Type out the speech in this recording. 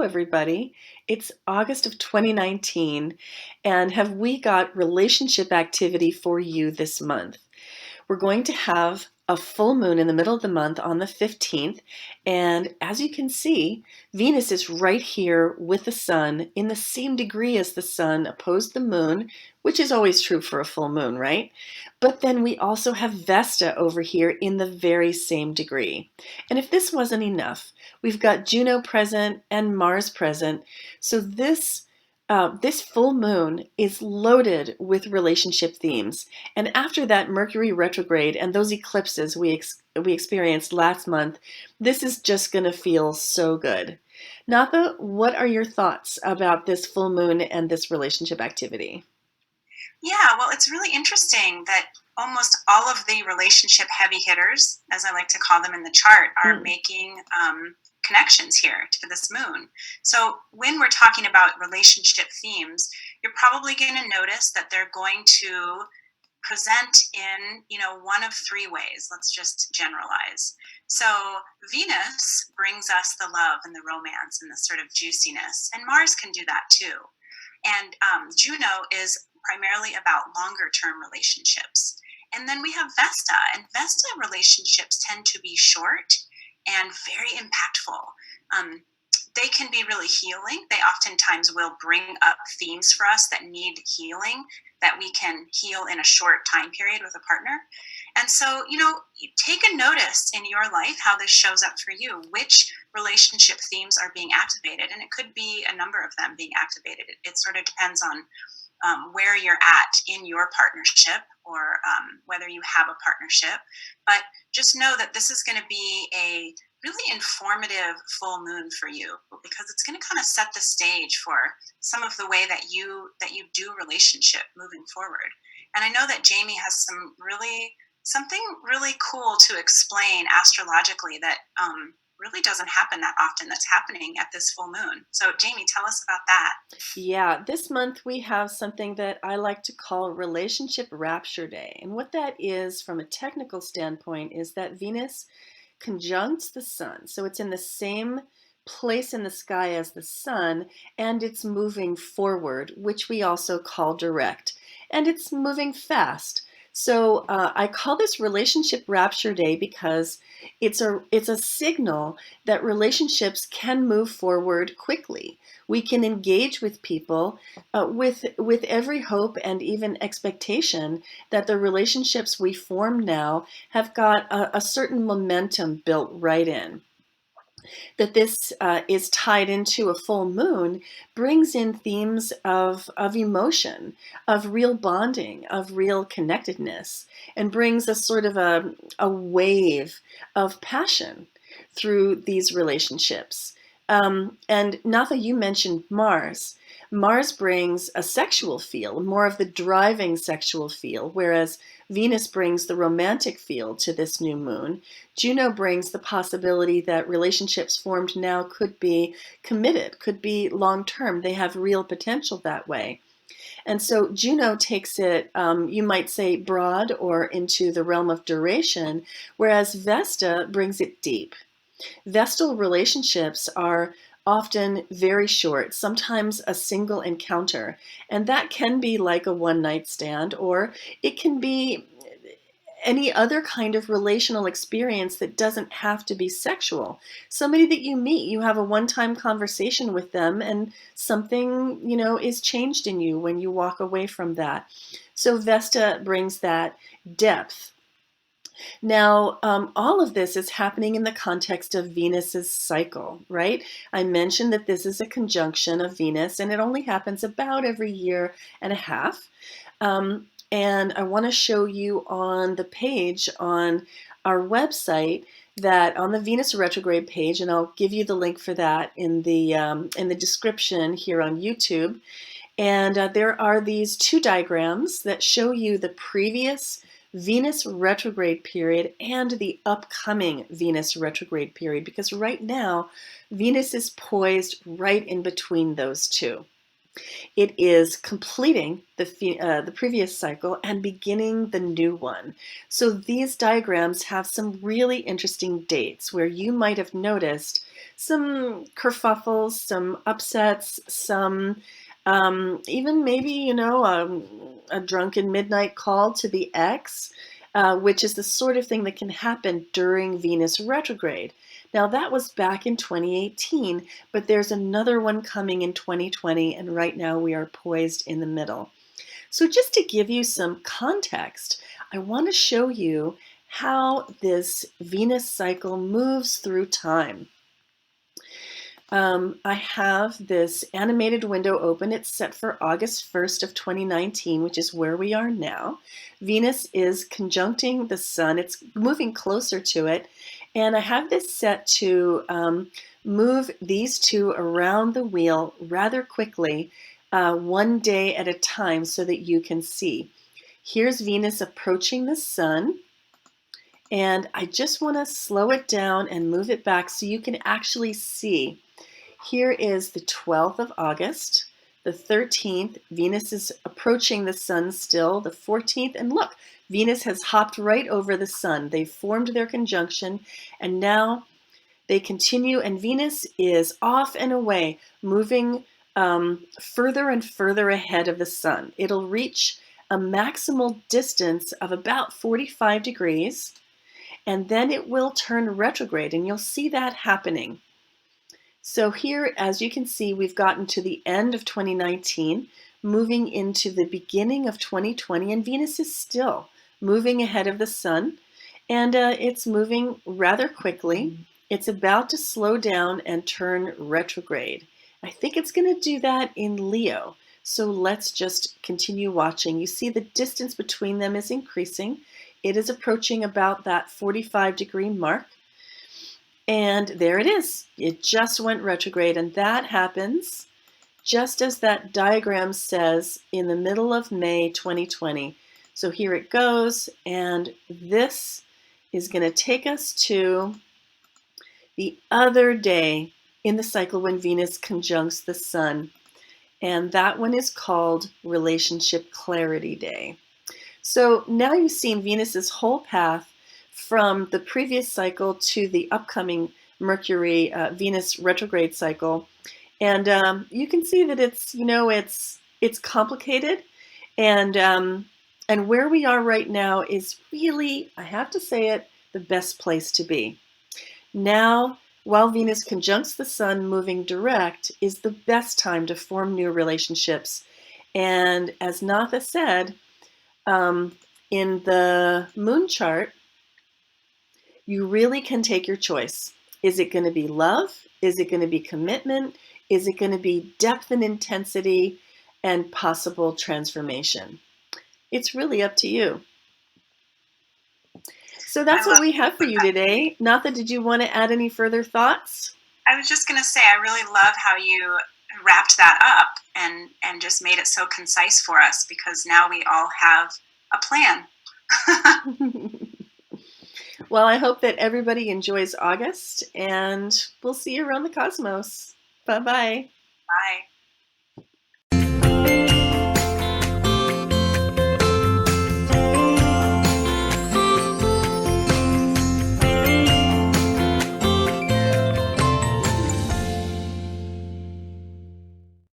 everybody. It's August of 2019, and have we got relationship activity for you this month? We're going to have a full moon in the middle of the month on the 15th, and as you can see, Venus is right here with the sun in the same degree as the sun opposed the moon, which is always true for a full moon, right? But then we also have Vesta over here in the very same degree. And if this wasn't enough, we've got Juno present and Mars present. So this full moon is loaded with relationship themes. And after that Mercury retrograde and those eclipses we experienced last month, this is just going to feel so good. Natha, what are your thoughts about this full moon and this relationship activity? Yeah, well, it's really interesting that almost all of the relationship heavy hitters, as I like to call them in the chart, are making connections here to this moon. So when we're talking about relationship themes, you're probably going to notice that they're going to present in, one of three ways. Let's just generalize. So Venus brings us the love and the romance and the sort of juiciness, and Mars can do that too. And Juno is primarily about longer term relationships. And then we have Vesta, and Vesta relationships tend to be short and very impactful. They can be really healing. They oftentimes will bring up themes for us that need healing, that we can heal in a short time period with a partner. And so, take a notice in your life how this shows up for you, which relationship themes are being activated. And it could be a number of them being activated. It sort of depends on where you're at in your partnership, or whether you have a partnership. But just know that this is going to be a really informative full moon for you, because it's going to kind of set the stage for some of the way that you do relationship moving forward. And I know that Jamie has something really cool to explain astrologically that really doesn't happen that often, that's happening at this full moon. So Jamie, tell us about that. Yeah, this month we have something that I like to call Relationship Rapture Day. And what that is from a technical standpoint is that Venus conjuncts the sun. So it's in the same place in the sky as the sun, and it's moving forward, which we also call direct. And it's moving fast. So I call this Relationship Rapture Day because it's a signal that relationships can move forward quickly. We can engage with people with every hope and even expectation that the relationships we form now have got a certain momentum built right in. That this is tied into a full moon brings in themes of emotion, of real bonding, of real connectedness, and brings a sort of a wave of passion through these relationships. And Natha, you mentioned Mars. Mars brings a sexual feel, more of the driving sexual feel, whereas Venus brings the romantic feel to this new moon. Juno brings the possibility that relationships formed now could be committed, could be long-term. They have real potential that way. And so Juno takes it, you might say, broad or into the realm of duration, whereas Vesta brings it deep. Vestal relationships are often very short, sometimes a single encounter, and that can be like a one-night stand, or it can be any other kind of relational experience that doesn't have to be sexual. Somebody that you meet, you have a one-time conversation with them, and something, is changed in you when you walk away from that. So Vesta brings that depth. Now, all of this is happening in the context of Venus's cycle, right? I mentioned that this is a conjunction of Venus, and it only happens about every year and a half. And I want to show you on the page on our website, that on the Venus retrograde page, and I'll give you the link for that in the description here on YouTube. And there are these two diagrams that show you the previous Venus retrograde period and the upcoming Venus retrograde period, because right now Venus is poised right in between those two. It is completing the previous cycle and beginning the new one. So these diagrams have some really interesting dates where you might have noticed some kerfuffles, some upsets, some even maybe, a drunken midnight call to the ex, which is the sort of thing that can happen during Venus retrograde. Now, that was back in 2018, but there's another one coming in 2020, and right now we are poised in the middle. So, just to give you some context, I want to show you how this Venus cycle moves through time. I have this animated window open. It's set for August 1st of 2019, which is where we are now. Venus is conjuncting the sun. It's moving closer to it. And I have this set to move these two around the wheel rather quickly, one day at a time, so that you can see. Here's Venus approaching the sun. And I just want to slow it down and move it back so you can actually see. Here is the 12th of August, the 13th, Venus is approaching the sun still, the 14th, and look, Venus has hopped right over the sun. They've formed their conjunction, and now they continue, and Venus is off and away, moving further and further ahead of the sun. It'll reach a maximal distance of about 45 degrees, and then it will turn retrograde, and you'll see that happening. So here, as you can see, we've gotten to the end of 2019, moving into the beginning of 2020, and Venus is still moving ahead of the sun, and it's moving rather quickly. It's about to slow down and turn retrograde. I think it's going to do that in Leo. So let's just continue watching. You see the distance between them is increasing. It is approaching about that 45-degree mark. And there it is. It just went retrograde, and that happens just as that diagram says in the middle of May 2020. So here it goes, and this is going to take us to the other day in the cycle when Venus conjuncts the sun. And that one is called Relationship Clarity Day. So now you've seen Venus's whole path from the previous cycle to the upcoming Mercury Venus retrograde cycle, and you can see that it's complicated, and where we are right now is really, I have to say it, the best place to be. Now, while Venus conjuncts the sun moving direct, is the best time to form new relationships, and as Natha said, in the moon chart, you really can take your choice. Is it going to be love? Is it going to be commitment? Is it going to be depth and intensity and possible transformation? It's really up to you. So that's what we have for you today. Natha, did you want to add any further thoughts? I was just going to say, I really love how you wrapped that up and just made it so concise for us, because now we all have a plan. Well, I hope that everybody enjoys August, and we'll see you around the cosmos. Bye-bye. Bye.